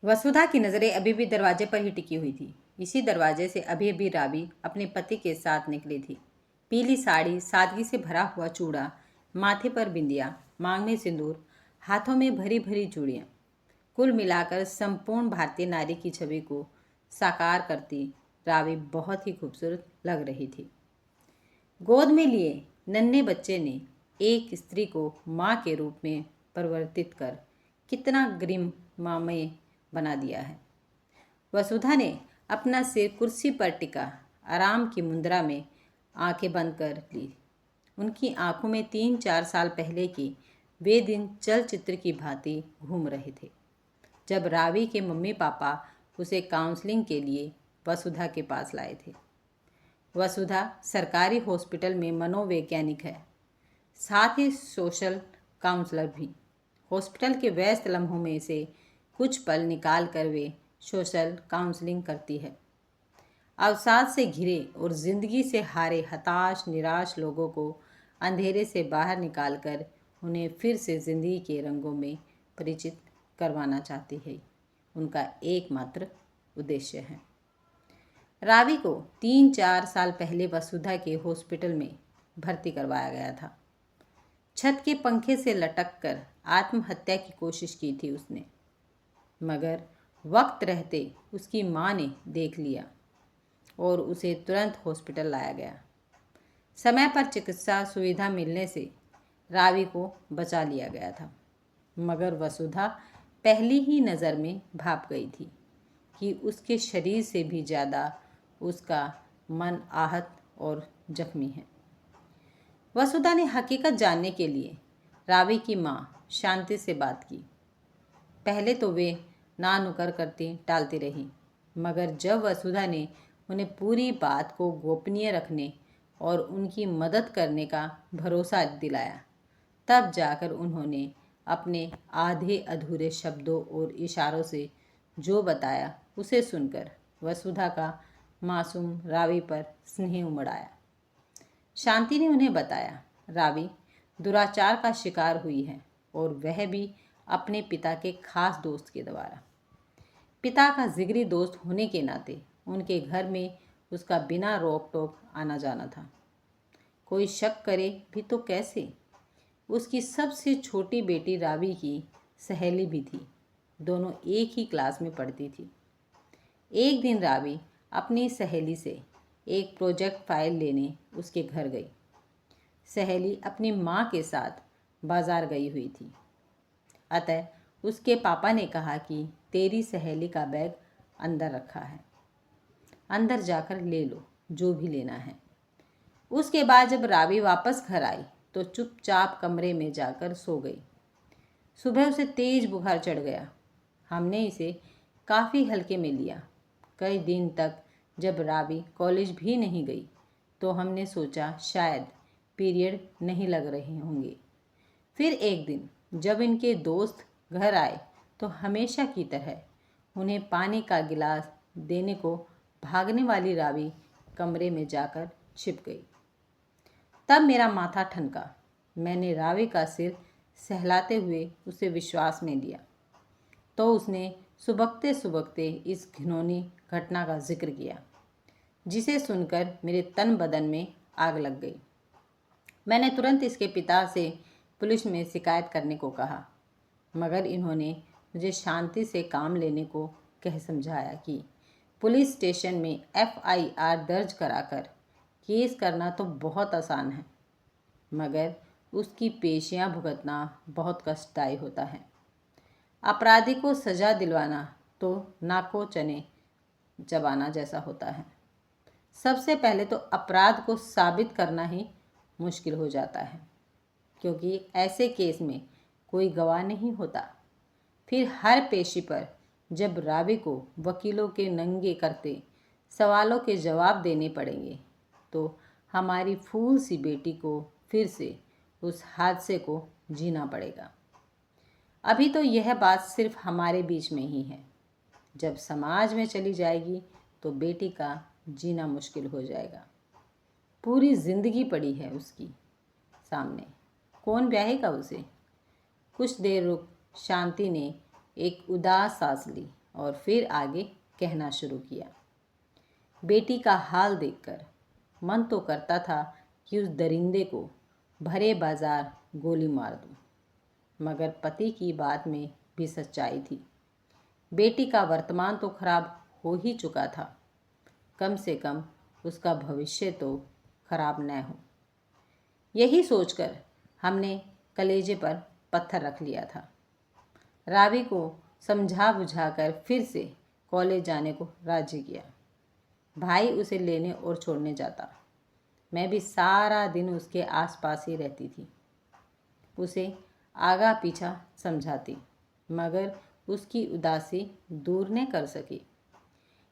वसुधा की नज़रें अभी भी दरवाजे पर ही टिकी हुई थी। इसी दरवाजे से अभी अभी रावी अपने पति के साथ निकली थी। पीली साड़ी, सादगी से भरा हुआ चूड़ा, माथे पर बिंदिया, मांग में सिंदूर, हाथों में भरी भरी चूड़ियाँ, कुल मिलाकर संपूर्ण भारतीय नारी की छवि को साकार करती रावी बहुत ही खूबसूरत लग रही थी। गोद में लिए नन्हे बच्चे ने एक स्त्री को माँ के रूप में परिवर्तित कर कितना गरिमामय बना दिया है। वसुधा ने अपना सिर कुर्सी पर टिका आराम की मुद्रा में आंखें बंद कर ली। उनकी आंखों में 3-4 साल पहले की वे दिन चलचित्र की भांति घूम रहे थे, जब रावी के मम्मी पापा उसे काउंसलिंग के लिए वसुधा के पास लाए थे। वसुधा सरकारी हॉस्पिटल में मनोवैज्ञानिक है, साथ ही सोशल काउंसलर भी। हॉस्पिटल के व्यस्त लम्हों में से कुछ पल निकाल कर वे सोशल काउंसलिंग करती है। अवसाद से घिरे और ज़िंदगी से हारे हताश निराश लोगों को अंधेरे से बाहर निकालकर उन्हें फिर से ज़िंदगी के रंगों में परिचित करवाना चाहती है। उनका एकमात्र उद्देश्य है। रावी को 3-4 साल पहले वसुधा के हॉस्पिटल में भर्ती करवाया गया था। छत के पंखे से लटक कर आत्महत्या की कोशिश की थी उसने, मगर वक्त रहते उसकी माँ ने देख लिया और उसे तुरंत हॉस्पिटल लाया गया। समय पर चिकित्सा सुविधा मिलने से रावी को बचा लिया गया था, मगर वसुधा पहली ही नज़र में भाप गई थी कि उसके शरीर से भी ज़्यादा उसका मन आहत और जख्मी है। वसुधा ने हकीकत जानने के लिए रावी की माँ शांति से बात की। पहले तो वे ना नुकर करती टालती रही, मगर जब वसुधा ने उन्हें पूरी बात को गोपनीय रखने और उनकी मदद करने का भरोसा दिलाया, तब जाकर उन्होंने अपने आधे अधूरे शब्दों और इशारों से जो बताया उसे सुनकर वसुधा का मासूम रावी पर स्नेह उमड़ आया। शांति ने उन्हें बताया, रावी दुराचार का शिकार हुई है और वह भी अपने पिता के खास दोस्त के द्वारा। पिता का जिगरी दोस्त होने के नाते उनके घर में उसका बिना रोक टोक आना जाना था। कोई शक करे भी तो कैसे? उसकी सबसे छोटी बेटी रावी की सहेली भी थी। दोनों एक ही क्लास में पढ़ती थी। एक दिन रावी अपनी सहेली से एक प्रोजेक्ट फाइल लेने उसके घर गई। सहेली अपनी माँ के साथ बाजार गई हुई थी, अतः उसके पापा ने कहा कि तेरी सहेली का बैग अंदर रखा है, अंदर जाकर ले लो जो भी लेना है। उसके बाद जब रावी वापस घर आई तो चुपचाप कमरे में जाकर सो गई। सुबह उसे तेज बुखार चढ़ गया। हमने इसे काफ़ी हल्के में लिया। कई दिन तक जब रावी कॉलेज भी नहीं गई तो हमने सोचा शायद पीरियड नहीं लग रहे होंगे। फिर एक दिन जब इनके दोस्त घर आए तो हमेशा की तरह उन्हें पानी का गिलास देने को भागने वाली रावी कमरे में जाकर छिप गई। तब मेरा माथा ठनका। मैंने रावी का सिर सहलाते हुए उसे विश्वास में लिया तो उसने सुबकते सुबकते इस घिनौनी घटना का जिक्र किया, जिसे सुनकर मेरे तन बदन में आग लग गई। मैंने तुरंत इसके पिता से पुलिस में शिकायत करने को कहा, मगर इन्होंने मुझे शांति से काम लेने को कह समझाया कि पुलिस स्टेशन में FIR दर्ज कराकर केस करना तो बहुत आसान है, मगर उसकी पेशियां भुगतना बहुत कष्टदायी होता है। अपराधी को सज़ा दिलवाना तो नाको चने चबाना जैसा होता है। सबसे पहले तो अपराध को साबित करना ही मुश्किल हो जाता है, क्योंकि ऐसे केस में कोई गवाह नहीं होता। फिर हर पेशी पर जब रावी को वकीलों के नंगे करते सवालों के जवाब देने पड़ेंगे तो हमारी फूल सी बेटी को फिर से उस हादसे को जीना पड़ेगा। अभी तो यह बात सिर्फ हमारे बीच में ही है। जब समाज में चली जाएगी तो बेटी का जीना मुश्किल हो जाएगा। पूरी जिंदगी पड़ी है उसकी सामने, कौन ब्याहेगा उसे? कुछ देर रुक शांति ने एक उदास सांस ली और फिर आगे कहना शुरू किया। बेटी का हाल देखकर मन तो करता था कि उस दरिंदे को भरे बाजार गोली मार दूं, मगर पति की बात में भी सच्चाई थी। बेटी का वर्तमान तो खराब हो ही चुका था, कम से कम उसका भविष्य तो खराब न हो। यही सोचकर हमने कलेजे पर पत्थर रख लिया था। रावी को समझा बुझाकर फिर से कॉलेज जाने को राजी किया। भाई उसे लेने और छोड़ने जाता, मैं भी सारा दिन उसके आसपास ही रहती थी, उसे आगा पीछा समझाती, मगर उसकी उदासी दूर न कर सकी।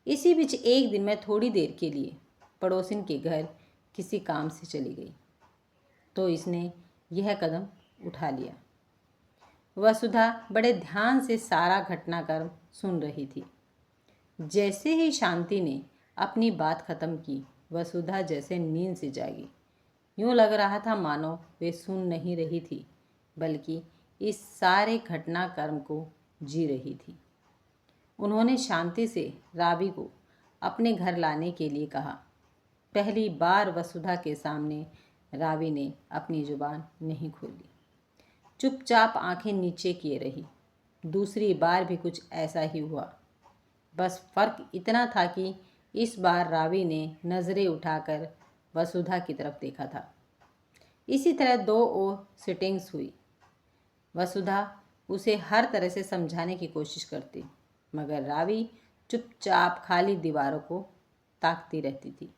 इसी बीच एक दिन मैं थोड़ी देर के लिए पड़ोसिन के घर किसी काम से चली गई, तो इसने यह कदम उठा लिया। वसुधा बड़े ध्यान से सारा घटनाक्रम सुन रही थी। जैसे ही शांति ने अपनी बात खत्म की, वसुधा जैसे नींद से जागी। यूँ लग रहा था मानो वे सुन नहीं रही थी, बल्कि इस सारे घटनाक्रम को जी रही थी। उन्होंने शांति से रावी को अपने घर लाने के लिए कहा। पहली बार वसुधा के सामने रावी ने अपनी जुबान नहीं खोली, चुपचाप आंखें नीचे किए रही। दूसरी बार भी कुछ ऐसा ही हुआ, बस फर्क इतना था कि इस बार रावी ने नज़रें उठाकर वसुधा की तरफ देखा था। इसी तरह 2 और सिटिंग्स हुई। वसुधा उसे हर तरह से समझाने की कोशिश करती, मगर रावी चुपचाप खाली दीवारों को ताकती रहती थी।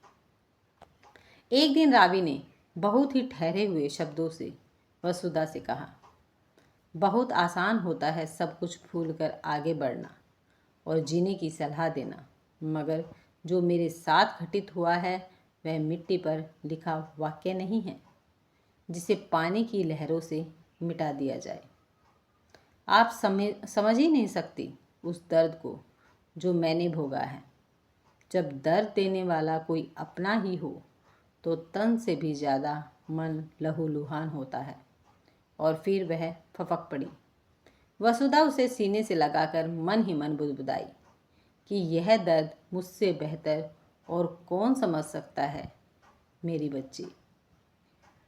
एक दिन रावी ने बहुत ही ठहरे हुए शब्दों से वसुधा से कहा, बहुत आसान होता है सब कुछ भूलकर आगे बढ़ना और जीने की सलाह देना, मगर जो मेरे साथ घटित हुआ है वह मिट्टी पर लिखा वाक्य नहीं है जिसे पानी की लहरों से मिटा दिया जाए। आप समझ ही नहीं सकती उस दर्द को जो मैंने भोगा है। जब दर्द देने वाला कोई अपना ही हो तो तन से भी ज़्यादा मन लहूलुहान होता है। और फिर वह फपक पड़ी। वसुधा उसे सीने से लगाकर मन ही मन बुदबुदाई कि यह दर्द मुझसे बेहतर और कौन समझ सकता है मेरी बच्ची।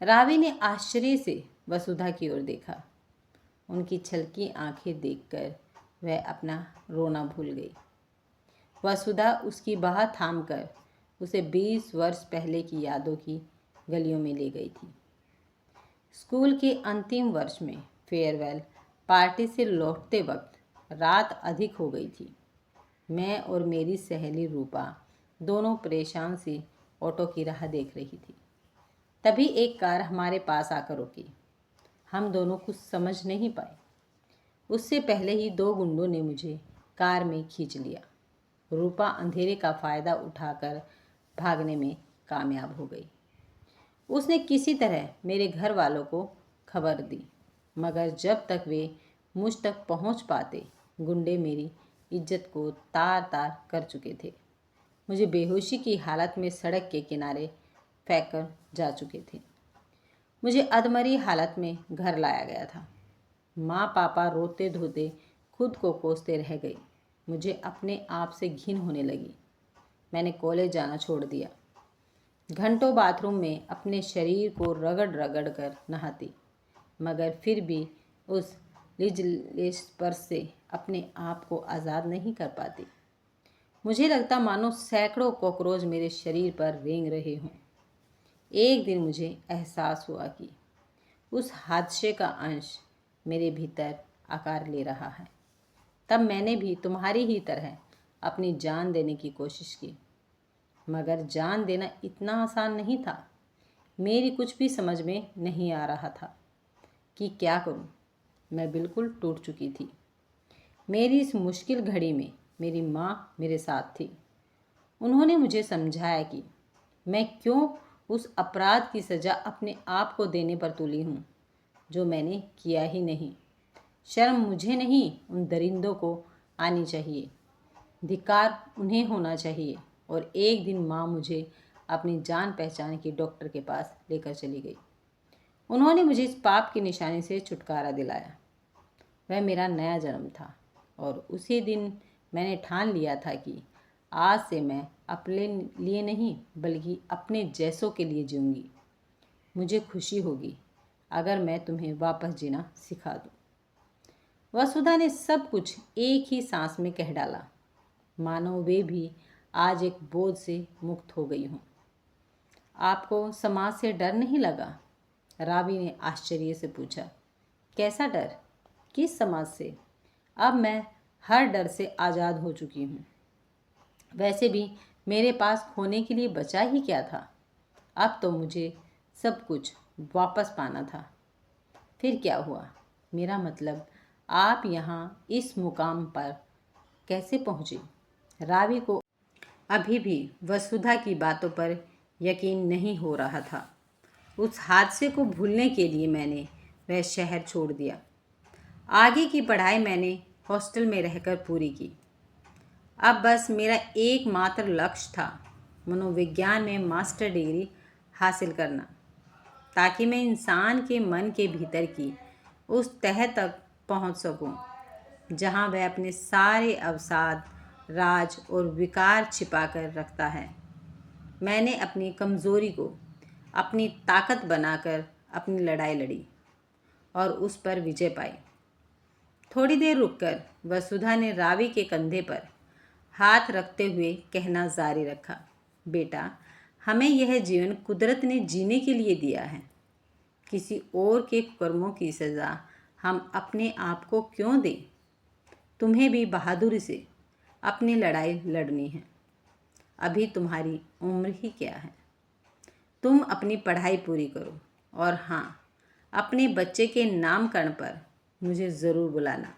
रावी ने आश्चर्य से वसुधा की ओर देखा। उनकी छलकी आंखें देखकर वह अपना रोना भूल गई। वसुधा उसकी बाह थामकर उसे 20 वर्ष पहले की यादों की गलियों में ले गई थी। स्कूल के अंतिम वर्ष में फेयरवेल पार्टी से लौटते वक्त रात अधिक हो गई थी। मैं और मेरी सहेली रूपा दोनों परेशान सी ऑटो की राह देख रही थी। तभी एक कार हमारे पास आकर रुकी। हम दोनों कुछ समझ नहीं पाए। उससे पहले ही 2 गुंडों ने मुझे कार में खींच लिया। रूपा अंधेरे का फ़ायदा उठाकर भागने में कामयाब हो गई। उसने किसी तरह मेरे घर वालों को खबर दी, मगर जब तक वे मुझ तक पहुंच पाते गुंडे मेरी इज्जत को तार तार कर चुके थे। मुझे बेहोशी की हालत में सड़क के किनारे फेंक कर जा चुके थे। मुझे अधमरी हालत में घर लाया गया था। माँ पापा रोते धोते खुद को कोसते रह गई। मुझे अपने आप से घिन होने लगी। मैंने कॉलेज जाना छोड़ दिया। घंटों बाथरूम में अपने शरीर को रगड़ रगड़ कर नहाती, मगर फिर भी उस लिजलेस स्पर्श से अपने आप को आज़ाद नहीं कर पाती। मुझे लगता मानो सैकड़ों कॉकरोच मेरे शरीर पर रेंग रहे हों। एक दिन मुझे एहसास हुआ कि उस हादसे का अंश मेरे भीतर आकार ले रहा है। तब मैंने भी तुम्हारी ही तरह अपनी जान देने की कोशिश की, मगर जान देना इतना आसान नहीं था। मेरी कुछ भी समझ में नहीं आ रहा था कि क्या करूं। मैं बिल्कुल टूट चुकी थी। मेरी इस मुश्किल घड़ी में मेरी माँ मेरे साथ थी। उन्होंने मुझे समझाया कि मैं क्यों उस अपराध की सज़ा अपने आप को देने पर तुली हूँ जो मैंने किया ही नहीं। शर्म मुझे नहीं, उन दरिंदों को आनी चाहिए। धिक्कार उन्हें होना चाहिए। और एक दिन माँ मुझे अपनी जान पहचान के डॉक्टर के पास लेकर चली गई। उन्होंने मुझे इस पाप की निशानी से छुटकारा दिलाया। वह मेरा नया जन्म था और उसी दिन मैंने ठान लिया था कि आज से मैं अपने लिए नहीं बल्कि अपने जैसों के लिए जीऊँगी। मुझे खुशी होगी अगर मैं तुम्हें वापस जीना सिखा दूँ। वसुधा ने सब कुछ एक ही सांस में कह डाला, मानो वे भी आज एक बोझ से मुक्त हो गई हों। आपको समाज से डर नहीं लगा? रावी ने आश्चर्य से पूछा। कैसा डर? किस समाज से? अब मैं हर डर से आज़ाद हो चुकी हूँ। वैसे भी मेरे पास खोने के लिए बचा ही क्या था? अब तो मुझे सब कुछ वापस पाना था। फिर क्या हुआ? मेरा मतलब, आप यहाँ इस मुकाम पर कैसे पहुँचे? रावी को अभी भी वसुधा की बातों पर यकीन नहीं हो रहा था। उस हादसे को भूलने के लिए मैंने वह शहर छोड़ दिया। आगे की पढ़ाई मैंने हॉस्टल में रहकर पूरी की। अब बस मेरा एकमात्र लक्ष्य था मनोविज्ञान में मास्टर डिग्री हासिल करना, ताकि मैं इंसान के मन के भीतर की उस तह तक पहुंच सकूं, जहां वह अपने सारे अवसाद, राज और विकार छिपा कर रखता है। मैंने अपनी कमज़ोरी को अपनी ताकत बनाकर अपनी लड़ाई लड़ी और उस पर विजय पाई। थोड़ी देर रुककर वसुधा ने रावी के कंधे पर हाथ रखते हुए कहना जारी रखा, बेटा, हमें यह जीवन कुदरत ने जीने के लिए दिया है। किसी और के कर्मों की सज़ा हम अपने आप को क्यों दें? तुम्हें भी बहादुरी से अपनी लड़ाई लड़नी है। अभी तुम्हारी उम्र ही क्या है। तुम अपनी पढ़ाई पूरी करो और हाँ, अपने बच्चे के नामकरण पर मुझे ज़रूर बुलाना।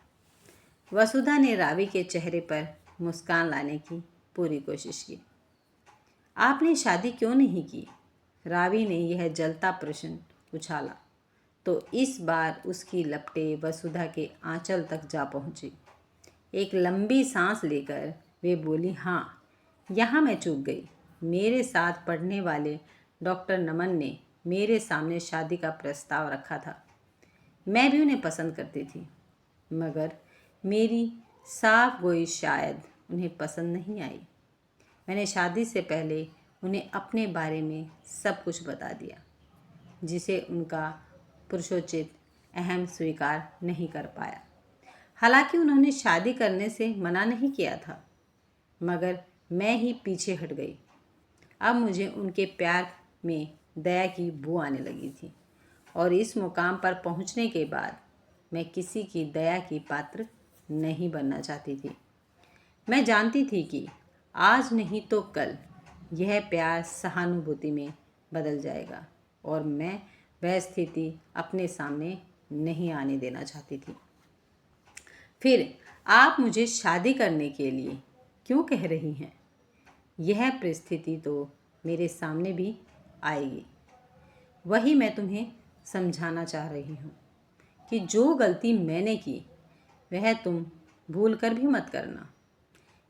वसुधा ने रावी के चेहरे पर मुस्कान लाने की पूरी कोशिश की। आपने शादी क्यों नहीं की? रावी ने यह जलता प्रश्न उछाला तो इस बार उसकी लपटें वसुधा के आंचल तक जा पहुंची। एक लंबी सांस लेकर वे बोली, हाँ, यहाँ मैं चूक गई। मेरे साथ पढ़ने वाले डॉक्टर नमन ने मेरे सामने शादी का प्रस्ताव रखा था। मैं भी उन्हें पसंद करती थी, मगर मेरी साफ गोई शायद उन्हें पसंद नहीं आई। मैंने शादी से पहले उन्हें अपने बारे में सब कुछ बता दिया, जिसे उनका पुरुषोचित अहम स्वीकार नहीं कर पाया। हालांकि उन्होंने शादी करने से मना नहीं किया था, मगर मैं ही पीछे हट गई। अब मुझे उनके प्यार में दया की बू आने लगी थी और इस मुकाम पर पहुंचने के बाद मैं किसी की दया की पात्र नहीं बनना चाहती थी। मैं जानती थी कि आज नहीं तो कल यह प्यार सहानुभूति में बदल जाएगा और मैं वह स्थिति अपने सामने नहीं आने देना चाहती थी। फिर आप मुझे शादी करने के लिए क्यों कह रही हैं? यह परिस्थिति तो मेरे सामने भी आएगी। वही मैं तुम्हें समझाना चाह रही हूँ कि जो गलती मैंने की वह तुम भूल कर भी मत करना।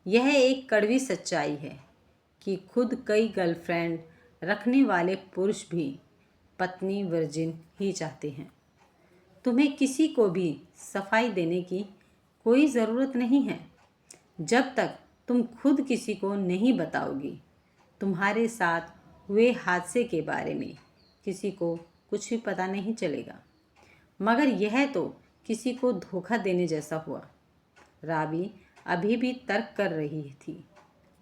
यह एक कड़वी सच्चाई है कि खुद कई गर्लफ्रेंड रखने वाले पुरुष भी पत्नी वर्जिन ही चाहते हैं। तुम्हें किसी को भी सफाई देने की कोई ज़रूरत नहीं है। जब तक तुम खुद किसी को नहीं बताओगी, तुम्हारे साथ हुए हादसे के बारे में किसी को कुछ भी पता नहीं चलेगा। मगर यह तो किसी को धोखा देने जैसा हुआ। रावी अभी भी तर्क कर रही थी।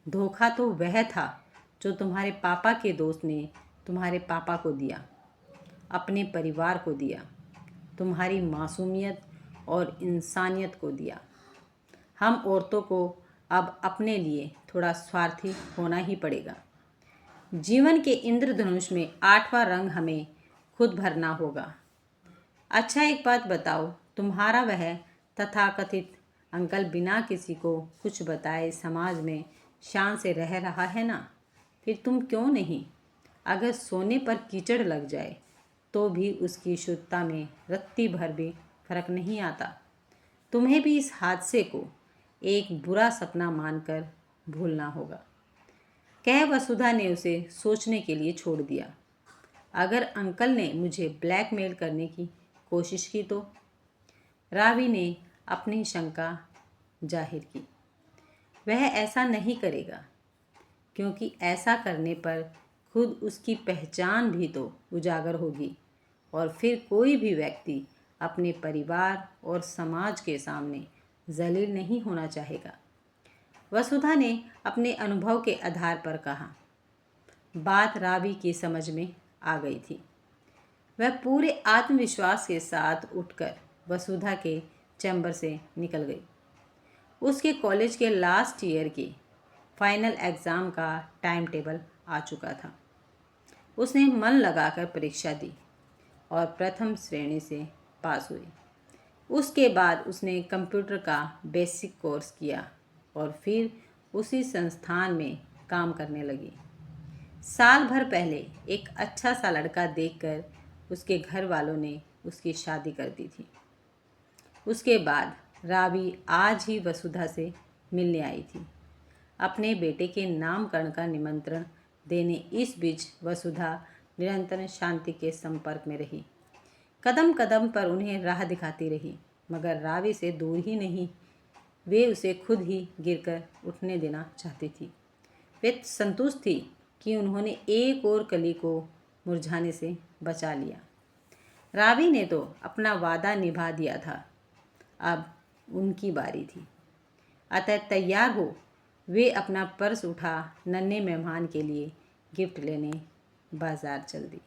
धोखा तो वह था जो तुम्हारे पापा के दोस्त ने तुम्हारे पापा को दिया, अपने परिवार को दिया, तुम्हारी मासूमियत और इंसानियत को दिया। हम औरतों को अब अपने लिए थोड़ा स्वार्थी होना ही पड़ेगा। जीवन के इंद्रधनुष में 8वां रंग हमें खुद भरना होगा। अच्छा, एक बात बताओ, तुम्हारा वह तथाकथित अंकल बिना किसी को कुछ बताए समाज में शान से रह रहा है ना? फिर तुम क्यों नहीं? अगर सोने पर कीचड़ लग जाए तो भी उसकी शुद्धता में रत्ती भर भी फर्क नहीं आता। तुम्हें भी इस हादसे को एक बुरा सपना मानकर भूलना होगा। कह वसुधा ने उसे सोचने के लिए छोड़ दिया। अगर अंकल ने मुझे ब्लैकमेल करने की कोशिश की तो? रावी ने अपनी शंका जाहिर की। वह ऐसा नहीं करेगा, क्योंकि ऐसा करने पर खुद उसकी पहचान भी तो उजागर होगी और फिर कोई भी व्यक्ति अपने परिवार और समाज के सामने जलील नहीं होना चाहेगा। वसुधा ने अपने अनुभव के आधार पर कहा। बात रावी की समझ में आ गई थी। वह पूरे आत्मविश्वास के साथ उठकर वसुधा के चैम्बर से निकल गई। उसके कॉलेज के लास्ट ईयर की फाइनल एग्ज़ाम का टाइम टेबल आ चुका था। उसने मन लगाकर परीक्षा दी और प्रथम श्रेणी से पास हुई। उसके बाद उसने कंप्यूटर का बेसिक कोर्स किया और फिर उसी संस्थान में काम करने लगी। साल भर पहले एक अच्छा सा लड़का देखकर उसके घर वालों ने उसकी शादी कर दी थी। उसके बाद रावी आज ही वसुधा से मिलने आई थी, अपने बेटे के नामकरण का निमंत्रण देने। इस बीच वसुधा निरंतर शांति के संपर्क में रही, कदम कदम पर उन्हें राह दिखाती रही, मगर रावी से दूर ही नहीं, वे उसे खुद ही गिरकर उठने देना चाहती थी। वे संतुष्ट थी कि उन्होंने एक और कली को मुरझाने से बचा लिया। रावी ने तो अपना वादा निभा दिया था, अब उनकी बारी थी। अतः तैयार हो वे अपना पर्स उठा नन्हे मेहमान के लिए गिफ्ट लेने बाजार चल दी।